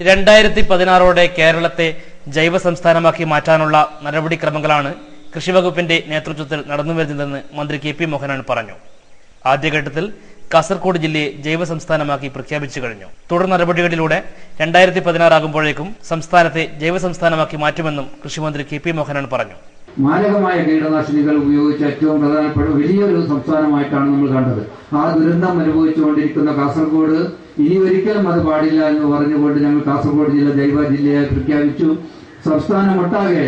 2016 കേരളത്തെ ജൈവ സംസ്ഥാനമാക്കി മാറ്റാനുള്ള നടപടിക്രമങ്ങളാണ് കൃഷിവകുപ്പിന്റെ നേതൃത്വത്തിൽ നടന്നുവരുന്നതെന്ന് മന്ത്രി കെ പി മോഹനൻ പറഞ്ഞു. ആദ്യഘട്ടത്തിൽ കാസർഗോഡ് ജില്ലയെ ജൈവ സംസ്ഥാനമാക്കി പ്രഖ്യാപിച്ചു കഴിഞ്ഞു. തുടർ നടപടികളിലൂടെ 2016 ആകുമ്പോഴേക്കും സംസ്ഥാനത്തെ ജൈവ സംസ്ഥാനമാക്കി മാറ്റുമെന്നും കൃഷിമന്ത്രി കെ പി മോഹനൻ പറഞ്ഞു. മാരകമായ കീടനാശിനികൾ ഉപയോഗിച്ച ഏറ്റവും പ്രധാനപ്പെട്ട വലിയൊരു സംസ്ഥാനമായിട്ടാണ് നമ്മൾ കണ്ടത്. ആ ദുരന്തം അനുഭവിച്ചുകൊണ്ടിരിക്കുന്ന കാസർഗോഡ് ഇനി ഒരിക്കലും അത് പാടില്ല എന്ന് പറഞ്ഞുകൊണ്ട് ഞങ്ങൾ കാസർഗോഡ് ജില്ല ജൈവ ജില്ലയായി പ്രഖ്യാപിച്ചു. സംസ്ഥാനമൊട്ടാകെ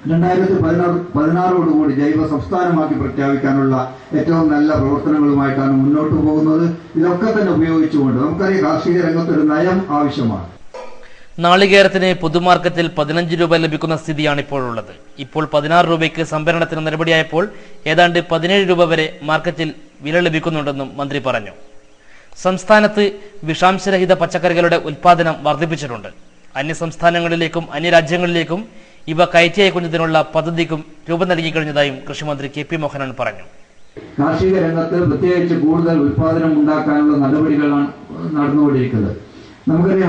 2016 ജൈവ സംസ്ഥാനമാക്കി പ്രഖ്യാപിക്കാനുള്ള ഏറ്റവും നല്ല പ്രവർത്തനങ്ങളുമായിട്ടാണ് മുന്നോട്ട് പോകുന്നത്. ഇതൊക്കെ തന്നെ ഉപയോഗിച്ചുകൊണ്ട് നമുക്കറിയാം കാർഷിക രംഗത്തൊരു നയം ആവശ്യമാണ്. നാളികേരത്തിന് പൊതുമാർക്കറ്റിൽ 15 രൂപ ലഭിക്കുന്ന സ്ഥിതിയാണ് ഇപ്പോഴുള്ളത്. ഇപ്പോൾ 16 രൂപയ്ക്ക് സംഭരണത്തിന് നടപടിയായപ്പോൾ ഏതാണ്ട് 17 രൂപ വരെ മാർക്കറ്റിൽ വില ലഭിക്കുന്നുണ്ടെന്നും മന്ത്രി പറഞ്ഞു. സംസ്ഥാനത്ത് വിഷാംശരഹിത പച്ചക്കറികളുടെ ഉൽപാദനം വർദ്ധിപ്പിച്ചിട്ടുണ്ട്. അന്യസംസ്ഥാനങ്ങളിലേക്കും അന്യരാജ്യങ്ങളിലേക്കും ഇവ കയറ്റി അയക്കുന്നതിനുള്ള പദ്ധതിക്കും രൂപം നൽകിക്കഴിഞ്ഞതായും കൃഷിമന്ത്രി കെ പി മോഹനൻ പറഞ്ഞു. കാർഷിക രംഗത്ത് പ്രത്യേകിച്ച് കൂടുതൽ ഉൽപാദനം ഉണ്ടാക്കാനുള്ള നടപടികളാണ് നടന്നുകൊണ്ടിരിക്കുന്നത്. നമുക്കറിയാം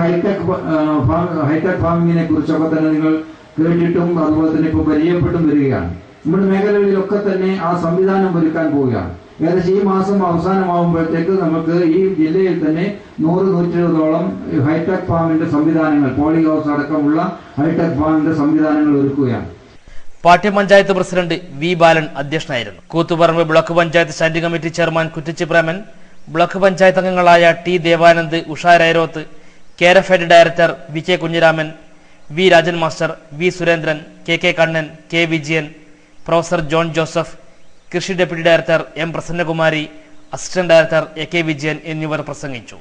ഹൈടെക് ഫാമിങ്ങിനെ കുറിച്ചൊക്കെ തന്നെ നിങ്ങൾ കേട്ടിട്ടും അതുപോലെ തന്നെ ഇപ്പോൾ പരിചയപ്പെട്ടും വരികയാണ്. നമ്മുടെ മേഖലകളിലൊക്കെ തന്നെ ആ സംവിധാനം ഒരുക്കാൻ പോവുകയാണ്. ഏകദേശം ഈ മാസം അവസാനമാകുമ്പോഴത്തേക്ക് നമുക്ക് ഈ ജില്ലയിൽ തന്നെ 100-120ഓളം ഹൈടെക് ഫാമിന്റെ സംവിധാനങ്ങൾ, പോളി ഹൗസ് അടക്കമുള്ള ഹൈടെക് ഫാമിന്റെ സംവിധാനങ്ങൾ ഒരുക്കുകയാണ്. പാട്യം പഞ്ചായത്ത് പ്രസിഡന്റ് വി ബാലൻ അധ്യക്ഷനായിരുന്നു. Koothuparamba block panchayat standing committee chairman Kuttichi Preman, block panchayat അംഗങ്ങളായ T Devanand, Usha Rairoth, Carefed director V K Kunhiraman, V Rajan master, V Surendran, K K Kannan, K Vijayan, professor John Joseph, കൃഷി deputy director M Prasannakumari, assistant director A K Vijayan എന്നിവർ പ്രസംഗിച്ചു.